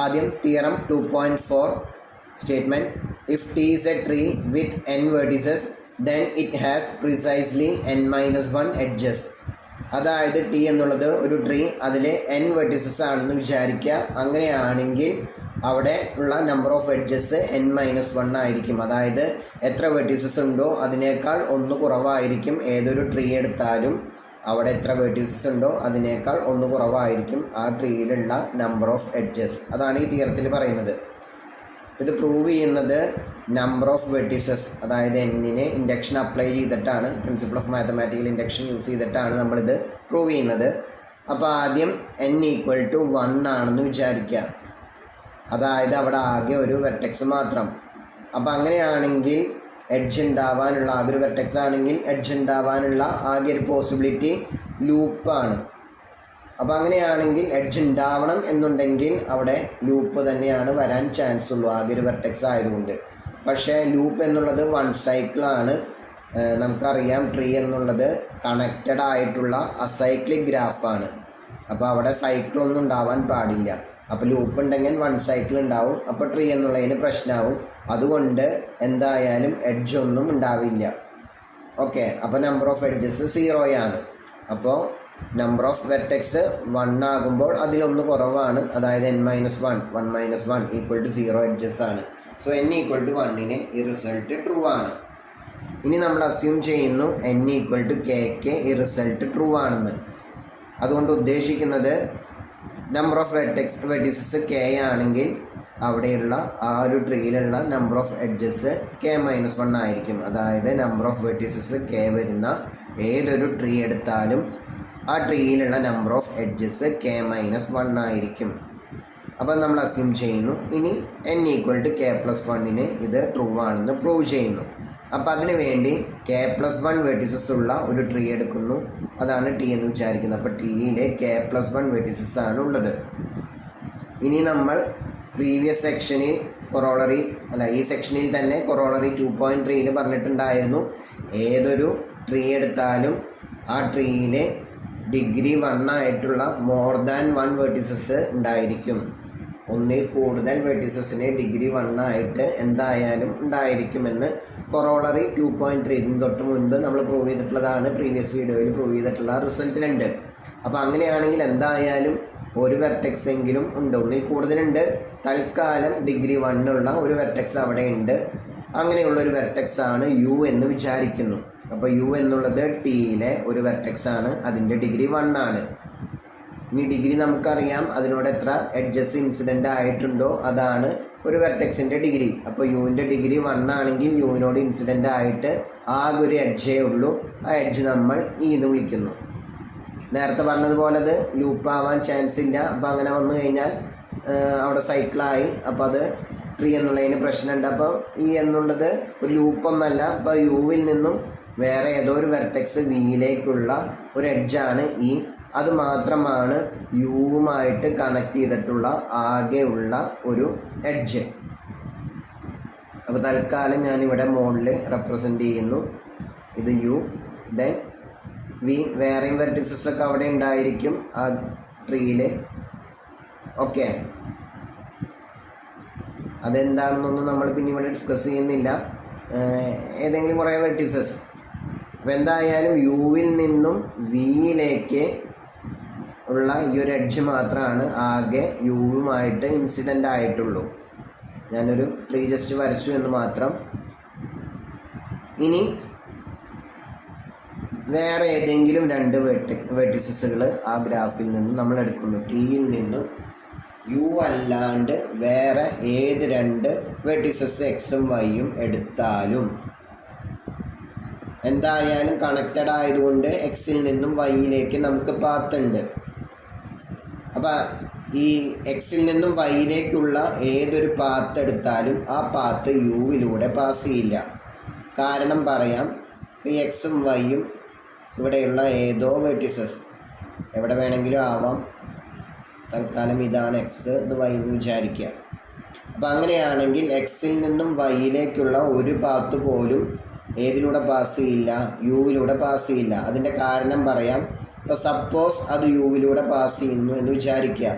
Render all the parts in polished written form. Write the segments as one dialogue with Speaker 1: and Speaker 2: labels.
Speaker 1: ആദ്യം theorem 2.4 statement. If T is A tree with n vertices then it has precisely n-1 edges. അതായത് T എന്നുള്ളത് ഒരു tree, അതിൽ n vertices ആണെന്ന് വിചാരിക്കുക. അങ്ങനെയാണെങ്കിൽ അവിടെ ഉള്ള നമ്പർ ഓഫ് എഡ്ജസ് n-1 ആയിരിക്കും. അതായത് എത്ര വെർട്ടിസസ് ഉണ്ടോ അതിനേക്കാൾ ഒന്ന് കുറവായിരിക്കും. ഏതൊരു ട്രീ എടുത്താലും അവിടെ എത്ര വെർട്ടിസസ് ഉണ്ടോ അതിനേക്കാൾ ഒന്ന് കുറവായിരിക്കും ആ ട്രീയിലുള്ള നമ്പർ ഓഫ് എഡ്ജസ്. അതാണ് ഈ തിയറത്തിൽ പറയുന്നത്. ഇത് പ്രൂവ് ചെയ്യുന്നത് നമ്പർ ഓഫ് വെർട്ടിസസ്, അതായത് എന്നിനെ ഇൻഡക്ഷൻ അപ്ലൈ ചെയ്തിട്ടാണ്, principle of mathematical induction use ചെയ്തിട്ടാണ് നമ്മളിത് പ്രൂവ് ചെയ്യുന്നത്. അപ്പോൾ ആദ്യം n=1 ആണെന്ന് വിചാരിക്കുക. അതായത് അവിടെ ആകെ ഒരു വെർട്ടെക്സ് മാത്രം. അപ്പോൾ അങ്ങനെയാണെങ്കിൽ എഡ്ജ് ഉണ്ടാവാനുള്ള, ആകെ ഒരു വെർട്ടെക്സ് ആണെങ്കിൽ എഡ്ജ് ഉണ്ടാവാനുള്ള ആകെ ഒരു പോസിബിലിറ്റി ലൂപ്പാണ്. അപ്പോൾ അങ്ങനെയാണെങ്കിൽ എഡ്ജ് ഉണ്ടാവണം എന്നുണ്ടെങ്കിൽ അവിടെ ലൂപ്പ് തന്നെയാണ് വരാൻ ചാൻസ് ഉള്ളൂ, ആകെ ഒരു വെർട്ടെക്സ് ആയതുകൊണ്ട്. പക്ഷേ ലൂപ്പ് എന്നുള്ളത് വൺ സൈക്കിളാണ്. നമുക്കറിയാം ട്രീ എന്നുള്ളത് കണക്റ്റഡ് ആയിട്ടുള്ള അസൈക്ലിക് ഗ്രാഫാണ്. അപ്പോൾ അവിടെ സൈക്കിളൊന്നും ഉണ്ടാവാൻ പാടില്ല. അപ്പോൾ ലൂപ്പ് ഉണ്ടെങ്കിൽ വൺ സൈക്കിൾ ഉണ്ടാവും. അപ്പോൾ ട്രീ എന്നുള്ളതിന് പ്രശ്നമാവും. അതുകൊണ്ട് എന്തായാലും എഡ്ജ് ഒന്നും ഉണ്ടാവില്ല. ഓക്കെ, അപ്പോൾ നമ്പർ ഓഫ് എഡ്ജസ് 0 അപ്പോൾ നമ്പർ ഓഫ് വെർട്ടെക്സ് 1 ആകുമ്പോൾ അതിലൊന്ന് കുറവാണ്. അതായത് n-1 1 - 1 = 0 എഡ്ജസ് ആണ്. സോ n=1 ഈ റിസൾട്ട് ട്രൂ ആണ്. ഇനി നമ്മൾ അസ്യൂം ചെയ്യുന്നു n=k ഈ റിസൾട്ട് ട്രൂ ആണെന്ന്. അതുകൊണ്ട് ഉദ്ദേശിക്കുന്നത് നമ്പർ ഓഫ് വെർട്ടിസസ് k ആണെങ്കിൽ അവിടെയുള്ള ആ ഒരു ട്രീയിലുള്ള നമ്പർ ഓഫ് എഡ്ജസ് k-1 ആയിരിക്കും. അതായത് നമ്പർ ഓഫ് വെർട്ടിസസ് k വരുന്ന ഏതൊരു ട്രീ എടുത്താലും ആ ട്രീയിലുള്ള നമ്പർ ഓഫ് എഡ്ജസ് k-1 ആയിരിക്കും. അപ്പോൾ നമ്മൾ അസ്യൂം ചെയ്യുന്നു. ഇനി n=k+1 ഇത് ട്രൂ ആണെന്ന് പ്രൂവ് ചെയ്യുന്നു. അപ്പോൾ അതിന് വേണ്ടി k+1 വെർട്ടിസസ് ഉള്ള ഒരു ട്രീ എടുക്കുന്നു. അതാണ് ടി എന്ന് വിചാരിക്കുന്നത്. അപ്പോൾ ടിയിലെ k+1 വെർട്ടിസസ് ആണ് ഉള്ളത്. ഇനി നമ്മൾ പ്രീവിയസ് സെക്ഷനിൽ ഈ സെക്ഷനിൽ തന്നെ കൊറോളറി 2.3 പറഞ്ഞിട്ടുണ്ടായിരുന്നു, ഏതൊരു ട്രീ എടുത്താലും ആ ട്രീയിലെ ഡിഗ്രി 1 ആയിട്ടുള്ള മോർ ദാൻ 1 വെർട്ടിസസ് ഉണ്ടായിരിക്കും. ഒന്നിൽ കൂടുതൽ വെർട്ടിസസിന് ഡിഗ്രി 1 ആയിട്ട് എന്തായാലും ഉണ്ടായിരിക്കുമെന്ന് കൊറോളറി 2.3 ഇതിന് തൊട്ട് മുൻപ് നമ്മൾ പ്രൂവ് ചെയ്തിട്ടുള്ളതാണ്. പ്രീവിയസ് വീഡിയോയിൽ പ്രൂവ് ചെയ്തിട്ടുള്ള റിസൾട്ടിലുണ്ട്. അപ്പോൾ അങ്ങനെയാണെങ്കിൽ എന്തായാലും ഒരു വെർട്ടെക്സ് എങ്കിലും ഉണ്ട്, ഒന്നിൽ കൂടുതലുണ്ട്. തൽക്കാലം ഡിഗ്രി 1 ഉള്ള ഒരു വെർട്ടെക്സ് അവിടെ ഉണ്ട്. അങ്ങനെയുള്ള ഒരു വെർട്ടെക്സ് ആണ് യു എന്ന് വിചാരിക്കുന്നു. അപ്പോൾ യു എന്നുള്ളത് ടിയിലെ ഒരു വെർട്ടെക്സ് ആണ്, അതിൻ്റെ ഡിഗ്രി 1 ആണ്. ഇനി ഡിഗ്രി നമുക്കറിയാം, അതിനോട് എത്ര എഡ്ജസ് ഇൻസിഡൻ്റ് ആയിട്ടുണ്ടോ അതാണ് ഒരു വെർട്ടെക്സിൻ്റെ ഡിഗ്രി. അപ്പോൾ യുവിൻ്റെ ഡിഗ്രി 1 ആണെങ്കിൽ യുവിനോട് ഇൻസിഡൻ്റ് ആയിട്ട് ആകെ ഒരു എഡ്ജേ ഉള്ളൂ. ആ എഡ്ജ് നമ്മൾ ഇ എന്ന് വിളിക്കുന്നു. നേരത്തെ പറഞ്ഞതുപോലെ അത് ലൂപ്പ് ആവാൻ ചാൻസ് ഇല്ല. അപ്പോൾ അങ്ങനെ വന്നു കഴിഞ്ഞാൽ അവിടെ സൈക്കിളായി. അപ്പോൾ അത് ട്രീ എന്നുള്ളതിന് പ്രശ്നമുണ്ട്. അപ്പോൾ ഇ എന്നുള്ളത് ഒരു ലൂപ്പൊന്നല്ല. അപ്പോൾ യുവിൽ നിന്നും വേറെ ഏതോ ഒരു വെർട്ടെക്സ് വിയിലേക്കുള്ള ഒരു എഡ്ജാണ് ഇ. അത് മാത്രമാണ് യുവുമായിട്ട് കണക്ട് ചെയ്തിട്ടുള്ള ആകെ ഉള്ള ഒരു എഡ്ജ്. അപ്പോൾ തൽക്കാലം ഞാനിവിടെ മോഡിൽ റെപ്രസെൻ്റ് ചെയ്യുന്നു. ഇത് യു, ദെൻ വി. വേറെയും വെർട്ടിസസ് ഒക്കെ അവിടെ ഉണ്ടായിരിക്കും ആ ട്രീയിൽ. ഓക്കെ, അതെന്താണെന്നൊന്നും നമ്മൾ പിന്നെ ഇവിടെ ഡിസ്കസ് ചെയ്യുന്നില്ല. ഏതെങ്കിലും കുറേ വെർട്ടിസസ്. അപ്പോൾ എന്തായാലും യുവിൽ നിന്നും വിയിലേക്ക് ഉള്ള ഈ ഒരു എഡ്ജ് മാത്രമാണ് ആകെ യുവുമായിട്ട് ഇൻസിഡൻ്റ് ആയിട്ടുള്ളൂ. ഞാനൊരു ട്രീ ജസ്റ്റ് വരച്ചു എന്ന് മാത്രം. ഇനി വേറെ ഏതെങ്കിലും 2 വെർട്ടിസസുകൾ ആ ഗ്രാഫിൽ നിന്നും നമ്മൾ എടുക്കുന്നു. ടിയിൽ നിന്നും യു അല്ലാണ്ട് വേറെ ഏത് 2 വെർട്ടിസസ് എക്സും വൈയും എടുത്താലും എന്തായാലും കണക്റ്റഡ് ആയതുകൊണ്ട് എക്സിൽ നിന്നും വൈയിലേക്ക് നമുക്ക് പാത്ത് ഉണ്ട്. അപ്പം ഈ എക്സിൽ നിന്നും വൈയിലേക്കുള്ള ഏതൊരു പാത്ത് എടുത്താലും ആ പാത്ത് യുവിലൂടെ പാസ് ചെയ്യില്ല. കാരണം പറയാം. ഈ എക്സും വൈയും ഇവിടെയുള്ള ഏതോ വെർട്ടിസസ് എവിടെ വേണമെങ്കിലും ആവാം. തൽക്കാലം ഇതാണ് എക്സ്, ഇത് വൈ എന്ന് വിചാരിക്കുക. അപ്പം അങ്ങനെയാണെങ്കിൽ എക്സിൽ നിന്നും വൈയിലേക്കുള്ള ഒരു പാത്ത് പോലും ഏതിലൂടെ പാസ് ചെയ്യില്ല? യുവിലൂടെ പാസ് ചെയ്യില്ല. അതിൻ്റെ കാരണം പറയാം. ഇപ്പോൾ സപ്പോസ് അത് യുവിലൂടെ പാസ് ചെയ്യുന്നു എന്ന് വിചാരിക്കുക.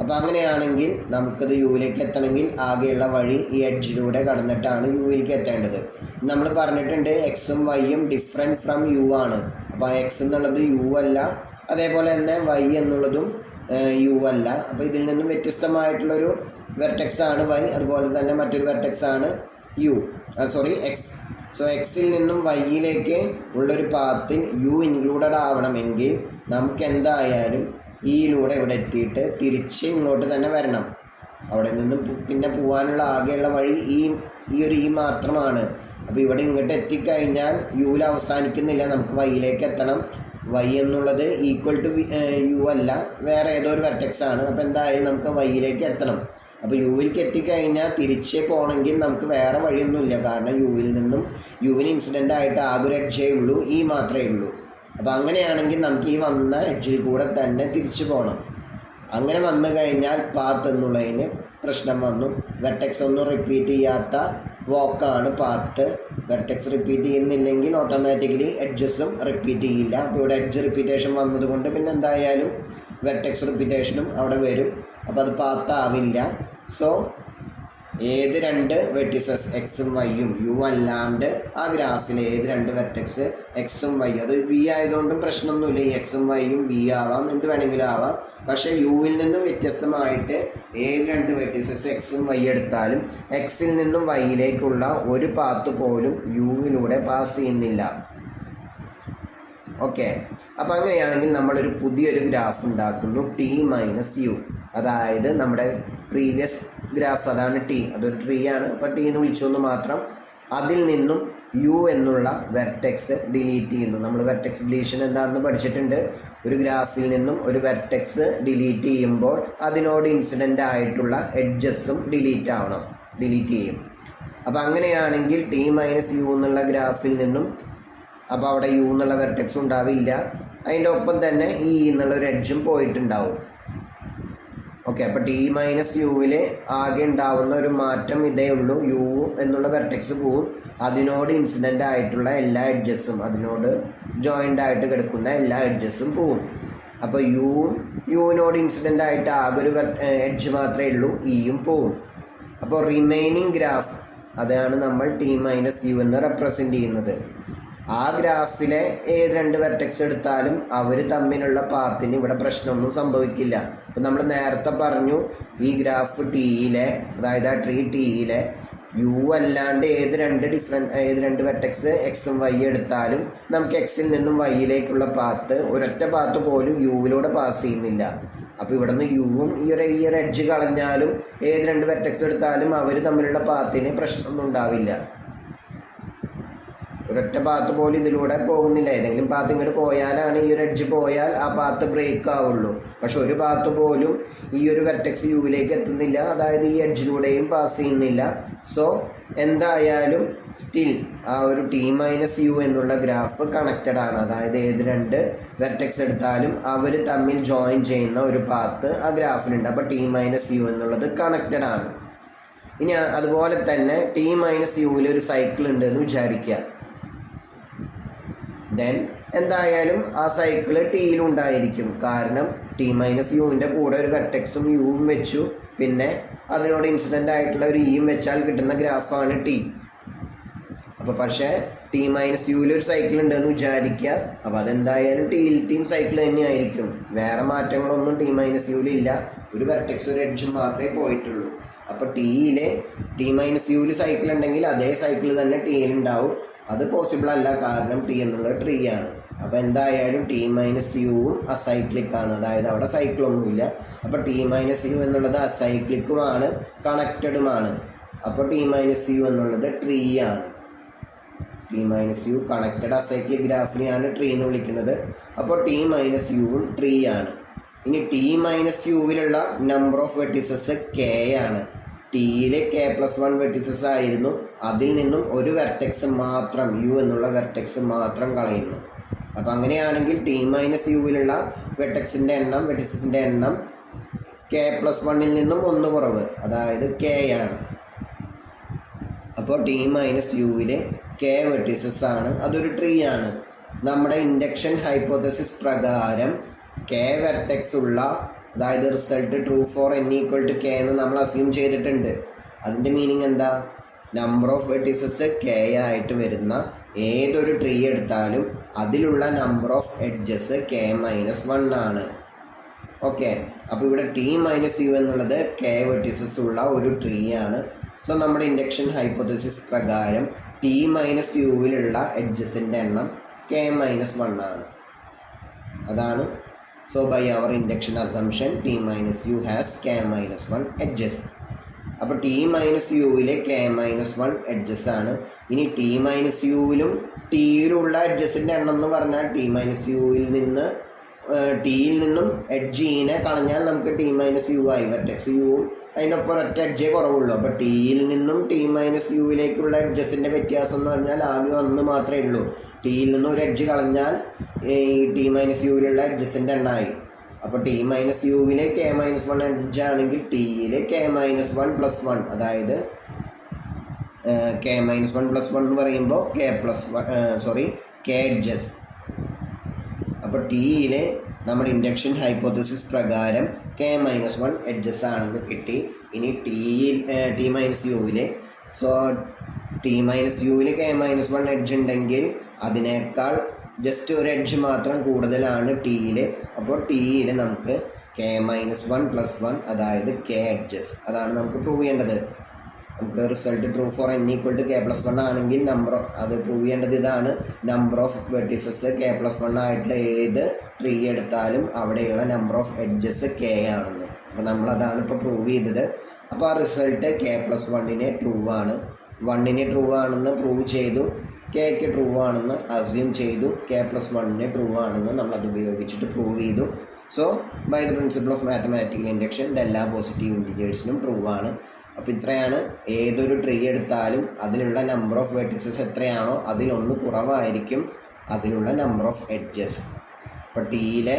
Speaker 1: അപ്പോൾ അങ്ങനെയാണെങ്കിൽ നമുക്കത് യുവിലേക്ക് എത്തണമെങ്കിൽ ആകെയുള്ള വഴി ഈ എഡ്ജിലൂടെ കടന്നിട്ടാണ് യുവിലേക്ക് എത്തേണ്ടത്. നമ്മൾ പറഞ്ഞിട്ടുണ്ട് എക്സും വൈയും ഡിഫറെൻറ്റ് ഫ്രം യു ആണ്. അപ്പോൾ എക്സ് എന്നുള്ളത് യു അല്ല, അതേപോലെ തന്നെ വൈ എന്നുള്ളതും യു അല്ല. അപ്പോൾ ഇതിൽ നിന്നും വ്യത്യസ്തമായിട്ടുള്ളൊരു വെർട്ടെക്സ് ആണ് വൈ, അതുപോലെ തന്നെ മറ്റൊരു വെർട്ടെക്സ് ആണ് എക്സ്. സോ എക്സിൽ നിന്നും വൈയിലേക്ക് ഉള്ളൊരു പാത്തിൽ യു ഇൻക്ലൂഡഡ് ആവണമെങ്കിൽ നമുക്ക് എന്തായാലും ഈയിലൂടെ ഇവിടെ എത്തിയിട്ട് തിരിച്ച് ഇങ്ങോട്ട് തന്നെ വരണം. അവിടെ നിന്നും പിന്നെ പോകാനുള്ള ആകെയുള്ള വഴി ഈ ഒരു മാത്രമാണ്. അപ്പോൾ ഇവിടെ ഇങ്ങോട്ട് എത്തിക്കഴിഞ്ഞാൽ യുവിൽ അവസാനിക്കുന്നില്ല, നമുക്ക് വൈയിലേക്ക് എത്തണം. വൈ എന്നുള്ളത് ഈക്വൽ ടു യു അല്ല, വേറെ ഏതോ ഒരു വെർട്ടെക്സ് ആണ്. അപ്പോൾ എന്തായാലും നമുക്ക് വൈയിലേക്ക് എത്തണം. അപ്പോൾ യുവിലേക്ക് എത്തിക്കഴിഞ്ഞാൽ തിരിച്ച് പോകണമെങ്കിൽ നമുക്ക് വേറെ വഴിയൊന്നുമില്ല, കാരണം യുവിന് ഇൻസിഡൻ്റ് ആയിട്ട് ആകെ ഒരു എഡ്ജേ ഉള്ളൂ, മാത്രമേ ഉള്ളൂ. അപ്പോൾ അങ്ങനെയാണെങ്കിൽ നമുക്ക് ഈ വന്ന എഡ്ജിൽ കൂടെ തന്നെ തിരിച്ചു പോകണം. അങ്ങനെ വന്നു കഴിഞ്ഞാൽ പാത്ത് എന്നുള്ളതിന് പ്രശ്നം വന്നു. വെർട്ടെക്സ് ഒന്നും റിപ്പീറ്റ് ചെയ്യാത്ത വാക്കാണ് പാത്ത്. വെർട്ടെക്സ് റിപ്പീറ്റ് ചെയ്യുന്നില്ലെങ്കിൽ ഓട്ടോമാറ്റിക്കലി എഡ്ജസും റിപ്പീറ്റ് ചെയ്യില്ല. അപ്പോൾ ഇവിടെ എഡ്ജ് റിപ്പീറ്റേഷൻ വന്നതുകൊണ്ട് പിന്നെ എന്തായാലും വെർട്ടെക്സ് റിപ്പീറ്റേഷനും അവിടെ വരും. അപ്പോൾ അത് പാത്ത് ആവില്ല. സോ ഏത് രണ്ട് വെർട്ടിസസ് എക്സും വൈയും യു അല്ലാണ്ട് ആ ഗ്രാഫിലെ ഏത് രണ്ട് വെർട്ടെക്സ് എക്സും വൈ, അത് വി ആയതുകൊണ്ടും പ്രശ്നമൊന്നുമില്ല, ഈ എക്സും വൈയും വി ആവാം, എന്ത് വേണമെങ്കിലും ആവാം. പക്ഷേ യുവിൽ നിന്നും വ്യത്യസ്തമായിട്ട് ഏത് രണ്ട് വെർട്ടിസസ് എക്സും വൈ എടുത്താലും എക്സിൽ നിന്നും വൈയിലേക്കുള്ള ഒരു പാത്ത് പോലും യുവിലൂടെ പാസ് ചെയ്യുന്നില്ല. ഓക്കെ, അപ്പോൾ അങ്ങനെയാണെങ്കിൽ നമ്മളൊരു പുതിയൊരു ഗ്രാഫ് ഉണ്ടാക്കുന്നു, ടി മൈനസ് യു. അതായത് നമ്മുടെ പ്രീവിയസ് ഗ്രാഫ് അതാണ് ടി, അതൊരു ട്രീ ആണ്. അപ്പോൾ ടി എന്ന് വിളിച്ചൊന്ന് മാത്രം. അതിൽ നിന്നും യു എന്നുള്ള വെർട്ടെക്സ് ഡിലീറ്റ് ചെയ്യുന്നു. നമ്മൾ വെർട്ടെക്സ് ഡിലീഷൻ എന്താണെന്ന് പഠിച്ചിട്ടുണ്ട്. ഒരു ഗ്രാഫിൽ നിന്നും ഒരു വെർട്ടെക്സ് ഡിലീറ്റ് ചെയ്യുമ്പോൾ അതിനോട് ഇൻസിഡൻ്റ് ആയിട്ടുള്ള എഡ്ജസും ഡിലീറ്റ് ചെയ്യും. അപ്പോൾ അങ്ങനെയാണെങ്കിൽ ടി മൈനസ് യു എന്നുള്ള ഗ്രാഫിൽ നിന്നും, അപ്പോൾ അവിടെ യു എന്നുള്ള വെർട്ടെക്സ് ഉണ്ടാവില്ല, അതിൻ്റെ ഒപ്പം തന്നെ ഈ എന്നുള്ളൊരു എഡ്ജും പോയിട്ടുണ്ടാവും. ഓക്കെ, അപ്പോൾ ടി മൈനസ് യുവിൽ ആകെ ഉണ്ടാവുന്ന ഒരു മാറ്റം ഇതേ ഉള്ളൂ. യു എന്നുള്ള വെർട്ടെക്സ് പോവും, അതിനോട് ഇൻസിഡൻ്റ് ആയിട്ടുള്ള എല്ലാ എഡ്ജസും, അതിനോട് ജോയിൻ്റ് ആയിട്ട് കിടക്കുന്ന എല്ലാ എഡ്ജസും പോവും. അപ്പോൾ യുവിനോട് ഇൻസിഡൻ്റ് ആയിട്ട് ആകെ ഒരു എഡ്ജ് മാത്രമേ ഉള്ളൂ, ഇയും പോവും. അപ്പോൾ റിമൈനിങ് ഗ്രാഫ്, അതാണ് നമ്മൾ ടി മൈനസ് യു എന്ന് റെപ്രസെൻ്റ് ചെയ്യുന്നത്. ആ ഗ്രാഫിലെ ഏത് രണ്ട് വെർട്ടെക്സ് എടുത്താലും അവർ തമ്മിലുള്ള പാത്തിന് ഇവിടെ പ്രശ്നമൊന്നും സംഭവിക്കില്ല. അപ്പം നമ്മൾ നേരത്തെ പറഞ്ഞു, ഈ ഗ്രാഫ് ടിയിലെ, അതായത് ആ ട്രീ ടിയിലെ യു അല്ലാണ്ട് ഏത് രണ്ട് വെർട്ടെക്സ് എക്സും വൈ എടുത്താലും നമുക്ക് എക്സിൽ നിന്നും വൈയിലേക്കുള്ള പാത്ത്, ഒരൊറ്റ പാത്ത് പോലും യുവിലൂടെ പാസ് ചെയ്യുന്നില്ല. അപ്പോൾ ഇവിടെ നിന്ന് യുവും ഈ ഒരു എഡ്ജ് കളഞ്ഞാലും ഏത് രണ്ട് വെർട്ടെക്സ് എടുത്താലും അവർ തമ്മിലുള്ള പാത്തിന് പ്രശ്നമൊന്നും ഉണ്ടാവില്ല. ഒരൊറ്റ പാത്ത് പോലും ഇതിലൂടെ പോകുന്നില്ല. ഏതെങ്കിലും പാത്ത് ഇങ്ങോട്ട് പോയാലാണ്, ഈ ഒരു എഡ്ജ് പോയാൽ ആ പാത്ത് ബ്രേക്ക് ആവുള്ളൂ. പക്ഷെ ഒരു പാത്ത് പോലും ഈ ഒരു വെർട്ടെക്സ് യുവിലേക്ക് എത്തുന്നില്ല, അതായത് ഈ എഡ്ജിലൂടെയും പാസ് ചെയ്യുന്നില്ല. സോ എന്തായാലും സ്റ്റിൽ ആ ഒരു ടി മൈനസ് യു എന്നുള്ള ഗ്രാഫ് കണക്റ്റഡ് ആണ്. അതായത് ഏത് രണ്ട് വെർട്ടെക്സ് എടുത്താലും അവർ തമ്മിൽ ജോയിൻ ചെയ്യുന്ന ഒരു പാത്ത് ആ ഗ്രാഫിലുണ്ട്. അപ്പോൾ ടി മൈനസ് യു എന്നുള്ളത് കണക്റ്റഡ് ആണ്. ഇനി അതുപോലെ തന്നെ ടി മൈനസ് യുവിൽ ഒരു സൈക്കിൾ ഉണ്ട് എന്ന് വിചാരിക്കുക. ദെൻ എന്തായാലും ആ സൈക്കിള് ടിയിലുണ്ടായിരിക്കും, കാരണം ടി മൈനസ് യുവിൻ്റെ കൂടെ ഒരു വെർട്ടെക്സും യുവും വെച്ചു, പിന്നെ അതിനോട് ഇൻസിഡൻ്റ് ആയിട്ടുള്ള ഒരു ഇയും വെച്ചാൽ കിട്ടുന്ന ഗ്രാഫാണ് ടി. അപ്പോൾ പക്ഷേ ടി മൈനസ് യുവിൽ ഒരു സൈക്കിൾ ഉണ്ടെന്ന് വിചാരിക്കുക. അപ്പോൾ അതെന്തായാലും ടിയിലത്തെയും സൈക്കിൾ തന്നെയായിരിക്കും, വേറെ മാറ്റങ്ങളൊന്നും ടി മൈനസ് യുവിലില്ല. ഒരു വെർട്ടെക്സ് ഒരു എഡ്ജും മാത്രമേ പോയിട്ടുള്ളൂ. അപ്പോൾ ടി മൈനസ് യുവിൽ സൈക്കിൾ ഉണ്ടെങ്കിൽ അതേ സൈക്കിൾ തന്നെ ടിയിലുണ്ടാവും. അത് പോസിബിൾ അല്ല, കാരണം ടി എന്നുള്ളത് ട്രീ ആണ്. അപ്പോൾ എന്തായാലും ടി മൈനസ് യുവും അസൈക്ലിക് ആണ്, അതായത് അവിടെ സൈക്കിളൊന്നുമില്ല. അപ്പോൾ ടി മൈനസ് യു എന്നുള്ളത് അസൈക്ലിക്കുമാണ്, കണക്റ്റഡുമാണ്. അപ്പോൾ ടി മൈനസ് യു എന്നുള്ളത് ട്രീ ആണ്. T minus U connected acyclic ഗ്രാഫിനെയാണ് ട്രീ എന്ന് വിളിക്കുന്നത്. അപ്പോൾ ടി മൈനസ് യുവും ട്രീ ആണ്. ഇനി ടി മൈനസ് യുവിലുള്ള നമ്പർ ഓഫ് വെർട്ടിസസ് കെ ആണ്. ടിയിൽ k+1 വെർട്ടിസസ് ആയിരുന്നു, അതിൽ നിന്നും ഒരു വെർട്ടെക്സ് മാത്രം, യു എന്നുള്ള വെർട്ടെക്സ് മാത്രം കളയുന്നു. അപ്പോൾ അങ്ങനെയാണെങ്കിൽ ടി മൈനസ് യുവിലുള്ള വെർട്ടെക്സിൻ്റെ എണ്ണം, വെർട്ടിസസിൻ്റെ എണ്ണം k+1ൽ നിന്നും 1 കുറവ്, അതായത് k ആണ്. അപ്പോൾ ടി മൈനസ് യുവിൽ k വെർട്ടിസസ് ആണ്, അതൊരു ട്രീ ആണ്. നമ്മുടെ ഇൻഡക്ഷൻ ഹൈപ്പോത്തസിസ് പ്രകാരം k വെർട്ടെക്സ് ഉള്ള അതായത് result true for n equal to K എന്ന് നമ്മൾ അസ്യൂം ചെയ്തിട്ടുണ്ട്. അതിൻ്റെ മീനിങ് എന്താ? നമ്പർ ഓഫ് വെർട്ടീസസ് കെ ആയിട്ട് വരുന്ന ഏതൊരു ട്രീ എടുത്താലും അതിലുള്ള number of edges K minus 1 ആണ്. ഓക്കെ, അപ്പോൾ ഇവിടെ ടി മൈനസ് യു എന്നുള്ളത് കെ വെർട്ടീസസ് ഉള്ള ഒരു ട്രീ ആണ്. സോ നമ്മുടെ ഇൻഡക്ഷൻ ഹൈപ്പോത്തസിസ് പ്രകാരം ടി മൈനസ് യുവിലുള്ള എഡ്ജസിൻ്റെ എണ്ണം കെ മൈനസ് 1 ആണ്. അതാണ്. So by our induction assumption T minus U has K minus 1 edges. അപ്പോൾ ടി മൈനസ് യുവിലെ കെ മൈനസ് 1 എഡ്ജസ് ആണ്. ഇനി ടി മൈനസ് യുവിലും ടിയിലുള്ള എഡ്ജസിൻ്റെ എണ്ണം എന്ന് പറഞ്ഞാൽ ടി മൈനസ് യുവിൽ നിന്ന് ടിയിൽ നിന്നും എഡ്ജ് ഇനെ കളഞ്ഞാൽ നമുക്ക് ടി മൈനസ് യു ആയി. വെർട്ടെക്സ് യുവും അതിനൊപ്പം ഒറ്റ എഡ്ജേ കുറവുള്ളൂ. അപ്പോൾ ടിയിൽ നിന്നും ടി മൈനസ് യുവിലേക്കുള്ള എഡ്ജസിൻ്റെ വ്യത്യാസം എന്ന് പറഞ്ഞാൽ ആകെ 1 മാത്രമേ ഉള്ളൂ. ടിയിൽ നിന്നും ഒരു എഡ്ജ് കളഞ്ഞാൽ ഈ ടി മൈനസ് യുവിലുള്ള എഡ്ജസിൻ്റെ എണ്ണമായി. അപ്പോൾ ടി മൈനസ് യുവിലെ കെ മൈനസ് 1 എഡ്ജ് ആണെങ്കിൽ ടിയിലെ കെ മൈനസ് 1 പ്ലസ് 1, അതായത് കെ മൈനസ് 1 പ്ലസ് 1 എന്ന് പറയുമ്പോൾ കെ എഡ്ജസ്. അപ്പോൾ ടിയിലെ നമ്മുടെ ഇൻഡക്ഷൻ ഹൈപ്പോത്തസിസ് പ്രകാരം കെ മൈനസ് 1 എഡ്ജസ് ആണെന്ന് കിട്ടി. ഇനി ടി മൈനസ് യുവിലെ ടി മൈനസ് യുവിൽ കെ മൈനസ് 1 എഡ്ജ് ഉണ്ടെങ്കിൽ അതിനേക്കാൾ ജസ്റ്റ് ഒരു എഡ്ജ് മാത്രം കൂടുതലാണ് ടിയിൽ. അപ്പോൾ ടിയിൽ നമുക്ക് കെ മൈനസ് 1 പ്ലസ് 1, അതായത് കെ എഡ്ജസ്, അതാണ് നമുക്ക് പ്രൂവ് ചെയ്യേണ്ടത്. നമുക്ക് result true for n equal to K plus 1 ആണെങ്കിൽ അത് പ്രൂവ് ചെയ്യേണ്ടത് ഇതാണ്. Number of vertices K plus 1 ആയിട്ടുള്ള ഏത് ട്രീ എടുത്താലും അവിടെയുള്ള നമ്പർ ഓഫ് എഡ്ജസ് കെ ആണെന്ന്. അപ്പോൾ നമ്മളതാണ് ഇപ്പോൾ പ്രൂവ് ചെയ്തത്. അപ്പോൾ ആ റിസൾട്ട് കെ പ്ലസ് 1 ട്രൂ ആണ്. 1 ട്രൂ ആണെന്ന് പ്രൂവ് ചെയ്തു, കെക്ക് ട്രൂ ആണെന്ന് അസ്യൂം ചെയ്തു, കെ പ്ലസ് 1 ട്രൂ ആണെന്ന് നമ്മളത് ഉപയോഗിച്ചിട്ട് പ്രൂവ് ചെയ്തു. So by the principle of mathematical induction എല്ലാ പോസിറ്റീവ് ഇൻറ്റിജേഴ്സിനും പ്രൂ ആണ്. അപ്പോൾ ഇത്രയാണ്. ഏതൊരു ട്രീ എടുത്താലും അതിലുള്ള നമ്പർ ഓഫ് വെർട്ടീസസ് എത്രയാണോ അതിലൊന്ന് കുറവായിരിക്കും അതിലുള്ള നമ്പർ ഓഫ് എഡ്ജസ്. അപ്പോൾ ടിയിലെ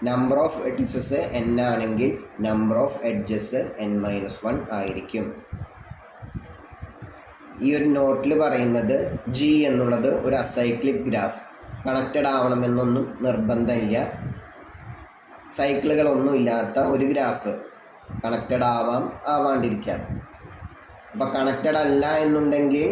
Speaker 1: നമ്പർ ഓഫ് വെർട്ടീസസ് n ആണെങ്കിൽ നമ്പർ ഓഫ് എഡ്ജസ് n-1 ആയിരിക്കും. ഈ ഒരു നോട്ടിൽ പറയുന്നത് ജി എന്നുള്ളത് ഒരു അസൈക്ലിക് ഗ്രാഫ്, കണക്റ്റഡ് ആവണമെന്നൊന്നും നിർബന്ധമില്ല. സൈക്കിളുകളൊന്നും ഇല്ലാത്ത ഒരു ഗ്രാഫ് കണക്റ്റഡ് ആവാണ്ടിരിക്കാം. അപ്പോൾ കണക്റ്റഡ് അല്ല എന്നുണ്ടെങ്കിൽ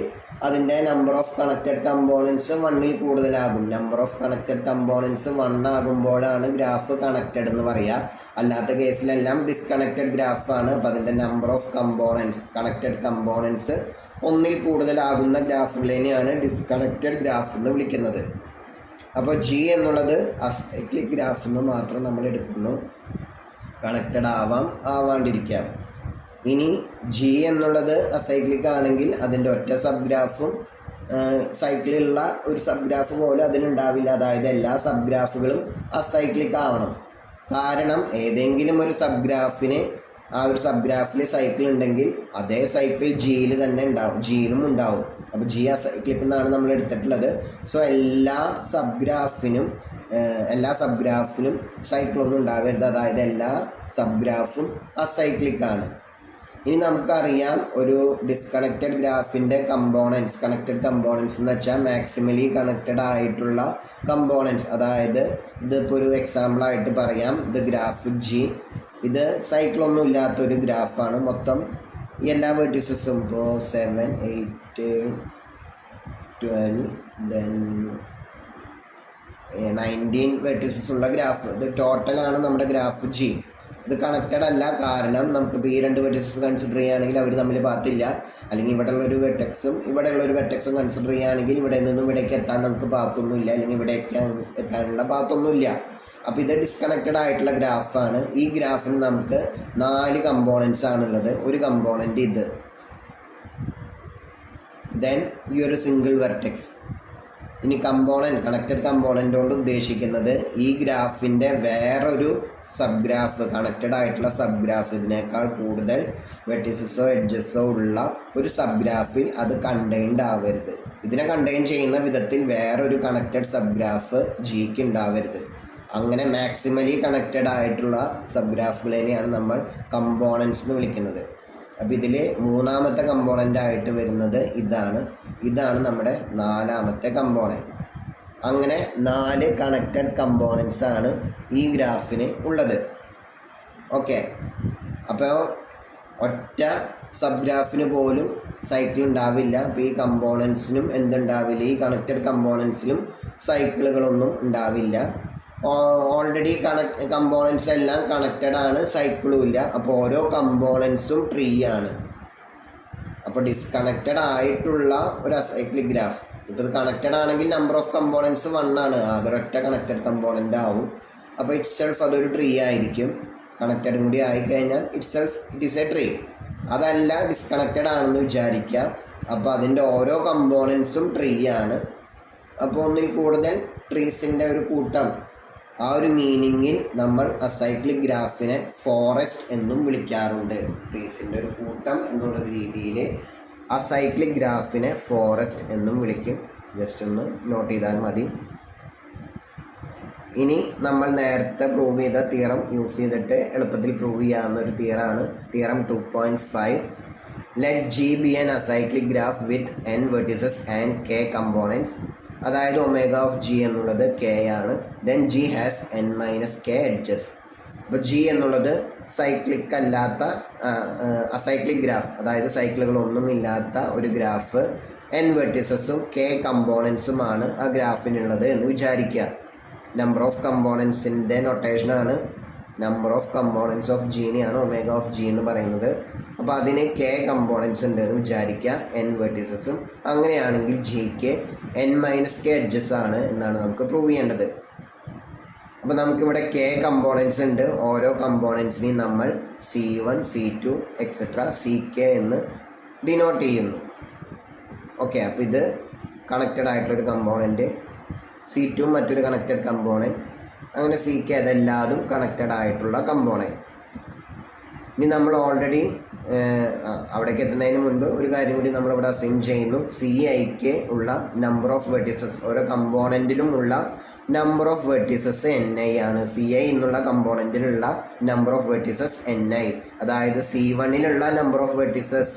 Speaker 1: അതിൻ്റെ നമ്പർ ഓഫ് കണക്റ്റഡ് കമ്പോണൻസ് 1ൽ കൂടുതലാകും. നമ്പർ ഓഫ് കണക്റ്റഡ് കമ്പോണൻസ് 1 ആകുമ്പോഴാണ് ഗ്രാഫ് കണക്റ്റഡ് എന്ന് പറയുക. അല്ലാത്ത കേസിലെല്ലാം ഡിസ്കണക്റ്റഡ് ഗ്രാഫാണ്. അപ്പോൾ അതിൻ്റെ നമ്പർ ഓഫ് കണക്റ്റഡ് കമ്പോണൻസ് 1ൽ കൂടുതലാകുന്ന ഗ്രാഫുകളെയാണ് ഡിസ്കണക്റ്റഡ് ഗ്രാഫ് എന്ന് വിളിക്കുന്നത്. അപ്പോൾ ജി എന്നുള്ളത് അസൈക്ലിക് ഗ്രാഫ് എന്ന് മാത്രം നമ്മൾ എടുക്കുന്നു. കണക്റ്റഡ് ആവാണ്ടിരിക്കാം. ഇനി ജി എന്നുള്ളത് അസൈക്ലിക് ആണെങ്കിൽ അതിൻ്റെ ഒറ്റ സബ് ഗ്രാഫും സൈക്കിളിലുള്ള ഒരു സബ് ഗ്രാഫ് പോലെ അതിനുണ്ടാവില്ല. അതായത് എല്ലാ സബ് ഗ്രാഫുകളും അസൈക്ലിക് ആവണം. കാരണം ഏതെങ്കിലും ഒരു സബ് ഗ്രാഫിന് ആ ഒരു സബ് ഗ്രാഫിൽ സൈക്കിൾ ഉണ്ടെങ്കിൽ അതേ സൈക്കിൾ ജിയിൽ തന്നെ ഉണ്ടാവും, ജിയിലും ഉണ്ടാവും. അപ്പോൾ ജി അസൈക്ലിക് എന്നാണ് നമ്മൾ എടുത്തിട്ടുള്ളത്. സോ എല്ലാ സബ് ഗ്രാഫിലും സൈക്കിളൊന്നും ഉണ്ടാവരുത്. അതായത് എല്ലാ സബ് ഗ്രാഫും അസൈക്ലിക് ആണ്. ഇനി നമുക്കറിയാം ഒരു ഡിസ്കണക്റ്റഡ് ഗ്രാഫിൻ്റെ കണക്റ്റഡ് കമ്പോണൻസ് എന്ന് വെച്ചാൽ മാക്സിമലി കണക്റ്റഡ് ആയിട്ടുള്ള കമ്പോണൻസ്. അതായത് ഇതിപ്പോൾ ഒരു എക്സാമ്പിളായിട്ട് പറയാം, ഇത് ഗ്രാഫ് ജി, ഇത് സൈക്കിളൊന്നും ഇല്ലാത്തൊരു ഗ്രാഫാണ്. മൊത്തം എല്ലാ വെർട്ടീസസും ഇപ്പോൾ 7, 8, 12, then 19 വെർട്ടീസസ് ഉള്ള ഗ്രാഫ്. ഇത് ടോട്ടലാണ് നമ്മുടെ ഗ്രാഫ് ജി. ഇത് കണക്റ്റഡ് അല്ല, കാരണം നമുക്കിപ്പോൾ ഈ 2 വെർട്ടീസസ് കൺസിഡർ ചെയ്യുകയാണെങ്കിൽ അവർ തമ്മിൽ പാത്തില്ല. അല്ലെങ്കിൽ ഇവിടെയുള്ളൊരു വെർട്ടെക്സും ഇവിടെയുള്ളൊരു വെർട്ടെക്സും കൺസിഡർ ചെയ്യുകയാണെങ്കിൽ ഇവിടെ നിന്നും ഇവിടേക്ക് എത്താൻ നമുക്ക് പാത്തൊന്നുമില്ല, അല്ലെങ്കിൽ ഇവിടേക്ക് എത്താനുള്ള പാത്തൊന്നുമില്ല. അപ്പോൾ ഇത് ഡിസ്കണക്റ്റഡ് ആയിട്ടുള്ള ഗ്രാഫാണ്. ഈ ഗ്രാഫിന് നമുക്ക് 4 കമ്പോണൻസ് ആണുള്ളത്. ഒരു കമ്പോണൻറ്റ് ഇത്, ദെൻ ഈ ഒരു സിംഗിൾ വെർട്ടെക്സ്. ഇനി കണക്റ്റഡ് കമ്പോണൻ്റ് കൊണ്ട് ഉദ്ദേശിക്കുന്നത് ഈ ഗ്രാഫിൻ്റെ വേറൊരു സബ് ഗ്രാഫ്, കണക്റ്റഡ് ആയിട്ടുള്ള സബ് ഗ്രാഫ്, ഇതിനേക്കാൾ കൂടുതൽ വെർട്ടിസസോ എഡ്ജസോ ഉള്ള ഒരു സബ് ഗ്രാഫിൽ അത് കണ്ടെയ്ൻഡ് ആവരുത്. ഇതിനെ കണ്ടെയ്ൻ ചെയ്യുന്ന വിധത്തിൽ വേറൊരു കണക്റ്റഡ് സബ് ഗ്രാഫ് ജിക്ക് ഉണ്ടാവരുത്. അങ്ങനെ മാക്സിമലി കണക്റ്റഡ് ആയിട്ടുള്ള സബ് ഗ്രാഫുകളെയാണ് നമ്മൾ കമ്പോണൻസ് എന്ന് വിളിക്കുന്നത്. അപ്പോൾ ഇതിൽ 3ാമത്തെ കമ്പോണൻ്റ് ആയിട്ട് വരുന്നത് ഇതാണ് നമ്മുടെ 4ാമത്തെ കമ്പോണൻറ്റ്. അങ്ങനെ 4 കണക്റ്റഡ് കമ്പോണൻസ് ആണ് ഈ ഗ്രാഫിന് ഉള്ളത്. ഓക്കെ, അപ്പോൾ ഒറ്റ സബ് ഗ്രാഫിന് പോലും സൈക്കിൾ ഉണ്ടാവില്ല. അപ്പോൾ ഈ കമ്പോണൻസിനും എന്തുണ്ടാവില്ല, ഈ കണക്റ്റഡ് കമ്പോണൻസിലും സൈക്കിളുകളൊന്നും ഉണ്ടാവില്ല. ഓൾറെഡി കമ്പോണൻസ് എല്ലാം കണക്റ്റഡ് ആണ്, സൈക്കിളും ഇല്ല. അപ്പോൾ ഓരോ കമ്പോണൻസും ട്രീ ആണ്. അപ്പോൾ ഡിസ്കണക്റ്റഡ് ആയിട്ടുള്ള ഒരു അസൈക്ലിക് ഗ്രാഫ്, ഇപ്പോൾ ഇത് കണക്റ്റഡ് ആണെങ്കിൽ നമ്പർ ഓഫ് കമ്പോണൻസ് 1 ആണ്, ആകെ ഒറ്റ കണക്റ്റഡ് കമ്പോണൻ്റ് ആവും. അപ്പോൾ ഇറ്റ് സെൽഫ് അതൊരു ട്രീ ആയിരിക്കും. കണക്റ്റഡും കൂടി ആയിക്കഴിഞ്ഞാൽ it self it is A tree. അതല്ല, ഡിസ്കണക്റ്റഡ് ആണെന്ന് വിചാരിക്കുക, അപ്പോൾ അതിൻ്റെ ഓരോ കമ്പോണൻസും ട്രീ ആണ്. അപ്പോൾ ഒന്നിൽ കൂടുതൽ ട്രീസിൻ്റെ ഒരു കൂട്ടം, ആ ഒരു മീനിങ്ങിൽ നമ്മൾ അസൈക്ലിക് ഗ്രാഫിനെ ഫോറസ്റ്റ് എന്നും വിളിക്കാറുണ്ട്. ട്രീസിൻ്റെ ഒരു കൂട്ടം എന്നുള്ള രീതിയിൽ അസൈക്ലിക് ഗ്രാഫിനെ ഫോറസ്റ്റ് എന്നും വിളിക്കും. ജസ്റ്റ് ഒന്ന് നോട്ട് ചെയ്താൽ മതി. ഇനി നമ്മൾ നേരത്തെ പ്രൂവ് ചെയ്ത തിയറം യൂസ് ചെയ്തിട്ട് എളുപ്പത്തിൽ പ്രൂവ് ചെയ്യാവുന്ന ഒരു തിയറാണ് theorem 2.5. Let G be an acyclic graph with n vertices and k components. അതായത് ഒമേഗ ഓഫ് ജി എന്നുള്ളത് k ആണ്. Then G has n-k edges. അപ്പോൾ ജി എന്നുള്ളത് സൈക്ലിക് അല്ലാത്ത അസൈക്ലിക് ഗ്രാഫ്, അതായത് സൈക്കിളുകളൊന്നും ഇല്ലാത്ത ഒരു ഗ്രാഫ്, n വെർട്ടിസസും k കമ്പോണൻസുമാണ് ആ ഗ്രാഫിനുള്ളത് എന്ന് വിചാരിക്കുക. നമ്പർ ഓഫ് കമ്പോണൻസിൻ്റെ നൊട്ടേഷനാണ് നമ്പർ ഓഫ് കമ്പോണൻസ് ഓഫ് ജീനെയാണ് ഒമേഗ ഓഫ് ജി എന്ന് പറയുന്നത്. അപ്പോൾ അതിന് k കമ്പോണൻസ് ഉണ്ട് എന്ന് വിചാരിക്കുക, n വെർട്ടിസസും. അങ്ങനെയാണെങ്കിൽ ജിക്ക് n-k എഡ്ജസ് ആണ് എന്നാണ് നമുക്ക് പ്രൂവ് ചെയ്യേണ്ടത്. അപ്പോൾ നമുക്കിവിടെ k കമ്പോണൻസ് ഉണ്ട്. ഓരോ കമ്പോണൻസിനെയും നമ്മൾ C1, C2 എക്സെട്ര CK എന്ന് ഡിനോട്ട് ചെയ്യുന്നു. ഓക്കെ, അപ്പോൾ ഇത് കണക്റ്റഡ് ആയിട്ടുള്ളൊരു കമ്പോണൻറ്റ്, C2 മറ്റൊരു കണക്റ്റഡ് കമ്പോണൻറ്റ്, അങ്ങനെ CK അതെല്ലാതും കണക്റ്റഡ് ആയിട്ടുള്ള കമ്പോണൻറ്റ്. ഇനി നമ്മൾ ഓൾറെഡി അവിടേക്ക് എത്തുന്നതിന് മുൻപ് ഒരു കാര്യം കൂടി നമ്മളിവിടെ അസൈൻ ചെയ്യുന്നു. CIക്ക് ഉള്ള നമ്പർ ഓഫ് വെർട്ടിസസ്, ഓരോ കമ്പോണൻറ്റിലും ഉള്ള നമ്പർ ഓഫ് വെർട്ടിസസ് ni ആണ്. CI എന്നുള്ള കമ്പോണൻറ്റിലുള്ള നമ്പർ ഓഫ് വെർട്ടിസസ് ni, അതായത് C1ലുള്ള നമ്പർ ഓഫ് വെർട്ടിസസ്,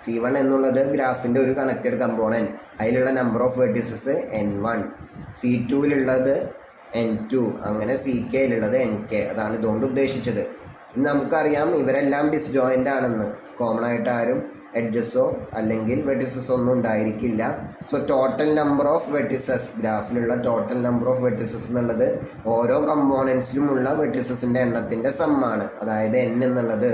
Speaker 1: C1 എന്നുള്ളത് ഗ്രാഫിൻ്റെ ഒരു കണക്റ്റഡ് കമ്പോണൻറ്റ്, അതിലുള്ള number of vertices n1, C2ലുള്ളത് n2, അങ്ങനെ CKയിലുള്ളത് nk. അതാണ് ഇതുകൊണ്ട് ഉദ്ദേശിച്ചത്. നമുക്കറിയാം ഇവരെല്ലാം ഡിസ്ജോയിൻ്റ് ആണെന്ന്. കോമൺ ആയിട്ട് ആരും എഡ്ജസോ അല്ലെങ്കിൽ വെർട്ടിസസ് ഒന്നും ഉണ്ടായിരിക്കില്ല. So total number of vertices, ഗ്രാഫിലുള്ള ടോട്ടൽ നമ്പർ ഓഫ് വെർട്ടിസസ് എന്നുള്ളത് ഓരോ കമ്പോണൻസിലുമുള്ള വെർട്ടിസസിൻ്റെ എണ്ണത്തിൻ്റെ സമ്മാണ്. അതായത് n എന്നുള്ളത്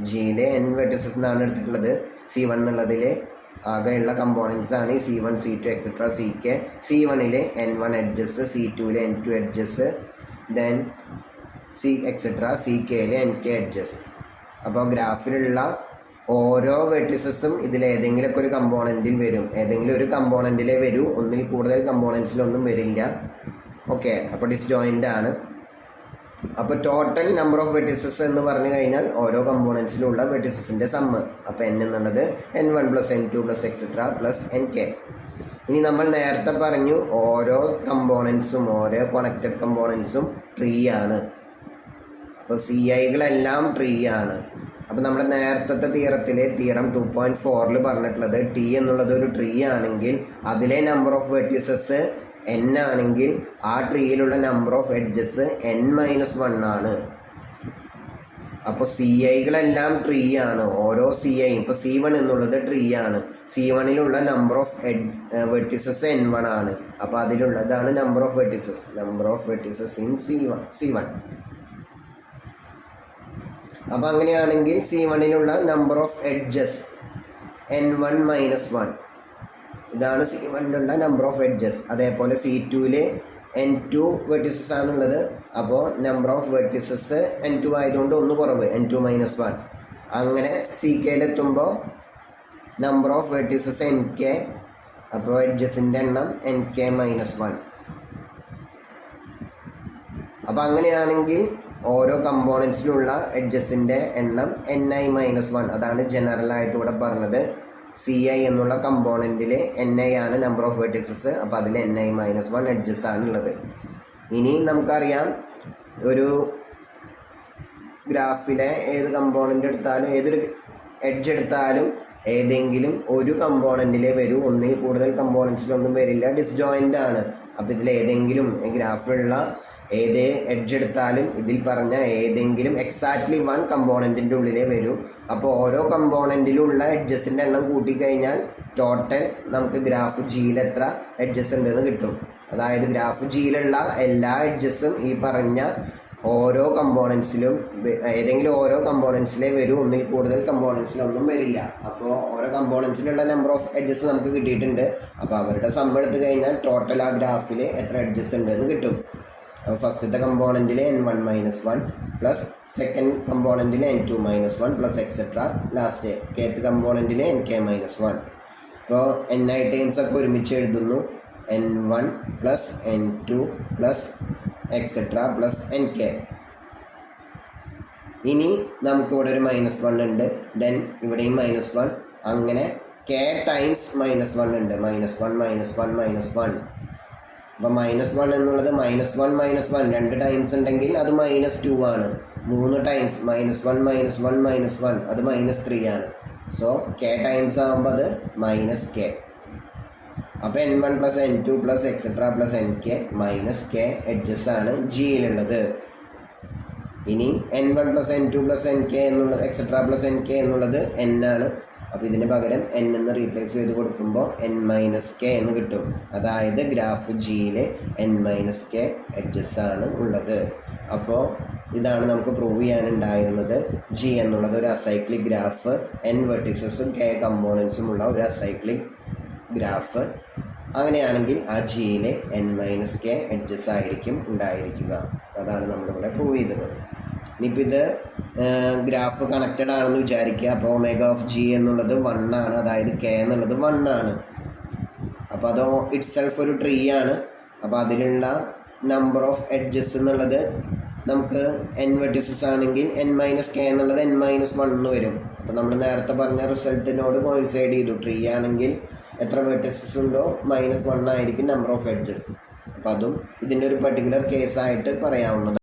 Speaker 1: ജിയിലെ n വെർട്ടിസസ് എന്നാണ് എടുത്തിട്ടുള്ളത്. C1 എന്നുള്ളതിലെ ആകെയുള്ള കമ്പോണൻസ് ആണ് ഈ C1, C2 എക്സെട്ര CK. C1ലെ n1 എഡ്ജസ്, C2ലെ n2 എഡ്ജസ്, ദെൻ എക്സെട്ര CKയിലെ nk എഡ്ജസ്. അപ്പോൾ ഗ്രാഫിലുള്ള ഓരോ വെർട്ടിസസും ഇതിലേതെങ്കിലുമൊക്കെ ഒരു കമ്പോണൻറ്റിൽ വരും. ഏതെങ്കിലും ഒരു കമ്പോണൻറ്റിലേ വരൂ, ഒന്നിൽ കൂടുതൽ കമ്പോണൻസിലൊന്നും വരില്ല. ഓക്കെ, അപ്പോൾ ഡിസ്ജോയിൻ്റ് ആണ്. അപ്പോൾ ടോട്ടൽ നമ്പർ ഓഫ് വെർട്ടിസസ് എന്ന് പറഞ്ഞു കഴിഞ്ഞാൽ ഓരോ കമ്പോണൻസിലുള്ള വെർട്ടിസസിൻ്റെ സമ്മ്. അപ്പോൾ n എന്നുള്ളത് n1 + n2 + എക്സെട്ര + nk. ഇനി നമ്മൾ നേരത്തെ പറഞ്ഞു ഓരോ കമ്പോണൻസും, ഓരോ കണക്റ്റഡ് കമ്പോണൻസും ട്രീ ആണ്. അപ്പോൾ CIകളെല്ലാം ട്രീ ആണ്. അപ്പോൾ നമ്മുടെ നേരത്തെ തിയറത്തിലെ തിയറം 2.4 പറഞ്ഞിട്ടുള്ളത് T എന്നുള്ളത് ഒരു ട്രീ ആണെങ്കിൽ അതിലെ നമ്പർ ഓഫ് വെർട്ടിസസ് n ആണെങ്കിൽ ആ ട്രീയിലുള്ള നമ്പർ ഓഫ് എഡ്ജസ് n-1 ആണ്. അപ്പോൾ CIകളെല്ലാം ട്രീ ആണ്. ഓരോ CI, ഇപ്പോൾ C1 എന്നുള്ളത് ട്രീ ആണ്. C1ലുള്ള നമ്പർ ഓഫ് വെർട്ടിസസ് n1 ആണ്. അപ്പോൾ അതിലുള്ളതാണ് number of vertices in C1. അപ്പോൾ അങ്ങനെയാണെങ്കിൽ C1ലുള്ള നമ്പർ ഓഫ് എഡ്ജസ് n1-1, ഇതാണ് C1ലുള്ള നമ്പർ ഓഫ് എഡ്ജസ്. അതേപോലെ C2ലെ n2 വെർട്ടിസസ് ആണുള്ളത്. അപ്പോൾ നമ്പർ ഓഫ് വെർട്ടിസസ് n2 ആയതുകൊണ്ട് ഒന്ന് കുറവ്, n2-1. അങ്ങനെ CKയിലെത്തുമ്പോൾ നമ്പർ ഓഫ് വെർട്ടിസസ് nk, അപ്പോൾ എഡ്ജസിൻ്റെ എണ്ണം nk-1. അപ്പോൾ അങ്ങനെയാണെങ്കിൽ ഓരോ കമ്പോണൻസിലുള്ള എഡ്ജസിൻ്റെ എണ്ണം ni-1. അതാണ് ജനറലായിട്ട് ഇവിടെ പറഞ്ഞത്. CI എന്നുള്ള കമ്പോണൻറ്റിൽ ni ആണ് നമ്പർ ഓഫ് വെർട്ടിസസ്. അപ്പോൾ അതിൽ ni-1 എഡ്ജസ് ആണുള്ളത്. ഇനി നമുക്കറിയാം ഒരു ഗ്രാഫിലെ ഏത് കമ്പോണൻ്റ് എടുത്താലും, ഏതൊരു എഡ്ജ് എടുത്താലും ഏതെങ്കിലും ഒരു കമ്പോണൻറ്റിലേ വരൂ, ഒന്നിൽ കൂടുതൽ കമ്പോണൻസിലൊന്നും വരില്ല, ഡിസ്ജോയിൻ്റ് ആണ്. അപ്പോൾ ഇതിലേതെങ്കിലും ഗ്രാഫിലുള്ള ഏത് എഡ്ജ് എടുത്താലും ഇതിൽ പറഞ്ഞ ഏതെങ്കിലും എക്സാക്ട്ലി 1 കമ്പോണൻറ്റിൻ്റെ ഉള്ളിലേ വരും. അപ്പോൾ ഓരോ കമ്പോണൻറ്റിലുള്ള എഡ്ജസിൻ്റെ എണ്ണം കൂട്ടിക്കഴിഞ്ഞാൽ ടോട്ടൽ നമുക്ക് ഗ്രാഫ് ജിയിൽ എത്ര എഡ്ജസ് ഉണ്ടെന്ന് കിട്ടും. അതായത് ഗ്രാഫ് ജിയിലുള്ള എല്ലാ എഡ്ജസും ഈ പറഞ്ഞ ഓരോ കമ്പോണൻസിലും ഏതെങ്കിലും ഓരോ കമ്പോണൻസിലേ വരും, ഒന്നിൽ കൂടുതൽ കമ്പോണൻസിലൊന്നും വരില്ല. അപ്പോൾ ഓരോ കമ്പോണൻസിലുള്ള നമ്പർ ഓഫ് എഡ്ജസ് നമുക്ക് കിട്ടിയിട്ടുണ്ട്. അപ്പോൾ അവരുടെ സം എടുത്ത് കഴിഞ്ഞാൽ ടോട്ടൽ ആ ഗ്രാഫിൽ എത്ര എഡ്ജസ് ഉണ്ടെന്ന് കിട്ടും. അപ്പോൾ ഫസ്റ്റത്തെ കമ്പോണൻറ്റിൽ n1-1 പ്ലസ് സെക്കൻഡ് കമ്പോണൻറ്റിൽ n2-1 plus etcetera last kth കമ്പോണൻറ്റിൽ nk-1. ഇപ്പോൾ ni ടൈംസ് ഒക്കെ ഒരുമിച്ച് എഴുതുന്നു. n1 plus n2 plus etcetera plus nk. ഇനി നമുക്കിവിടെ ഒരു -1 ഉണ്ട്, ദെൻ ഇവിടെയും -1, അങ്ങനെ k ടൈംസ് -1 ഉണ്ട്. -1 അപ്പോൾ -1 എന്നുള്ളത് -1 2 ടൈംസ് ഉണ്ടെങ്കിൽ അത് -2 ആണ്. 3 ടൈംസ് -1 അത് -3 ആണ്. സോ k ടൈംസ് ആകുമ്പോൾ അത് -k. അപ്പോൾ n1 plus n2 plus etcetera plus nk -k edges ആണ് ജിയിലുള്ളത്. ഇനി n1 plus n2 plus nk എന്നുള്ളത് എക്സെട്ര പ്ലസ് nk എന്നുള്ളത് n ആണ്. അപ്പോൾ ഇതിന് പകരം n എന്ന് റീപ്ലേസ് ചെയ്ത് കൊടുക്കുമ്പോൾ n-k എന്ന് കിട്ടും. അതായത് ഗ്രാഫ് ജിയിൽ n-k എഡ്ജസ് ആണ് ഉള്ളത്. അപ്പോൾ ഇതാണ് നമുക്ക് പ്രൂവ് ചെയ്യാനുണ്ടായിരുന്നത്. ജി എന്നുള്ളത് ഒരു അസൈക്ലിക് ഗ്രാഫ്, n വെർട്ടിസസും k കമ്പോണൻസും ഉള്ള ഒരു അസൈക്ലിക് ഗ്രാഫ്. അങ്ങനെയാണെങ്കിൽ ആ ജിയിൽ n-k എഡ്ജസ് ആയിരിക്കും ഉണ്ടായിരിക്കുക. അതാണ് നമ്മളിവിടെ പ്രൂവ് ചെയ്തത്. ഇനിയിപ്പോൾ ഇത് ഗ്രാഫ് കണക്റ്റഡ് ആണെന്ന് വിചാരിക്കുക. അപ്പോൾ ഒമേഗ ഓഫ് ജി എന്നുള്ളത് 1 ആണ്, അതായത് k എന്നുള്ളത് 1 ആണ്. അപ്പോൾ അത് ഇറ്റ് സെൽഫ് ഒരു ട്രീ ആണ്. അപ്പോൾ അതിലുള്ള നമ്പർ ഓഫ് എഡ്ജസ് എന്നുള്ളത് നമുക്ക് n വെർട്ടിസസ് ആണെങ്കിൽ n-k എന്നുള്ളത് n-1 എന്ന് വരും. അപ്പോൾ നമ്മൾ നേരത്തെ പറഞ്ഞ റിസൾട്ടിനോട് കോയിൻസൈഡ് ചെയ്തു. ട്രീ ആണെങ്കിൽ എത്ര വെർട്ടിസസ് ഉണ്ടോ -1 ആയിരിക്കും നമ്പർ ഓഫ് എഡ്ജസ്. അപ്പോൾ അതും ഇതിൻ്റെ ഒരു പെർട്ടിക്കുലർ കേസായിട്ട് പറയാവുന്നതാണ്.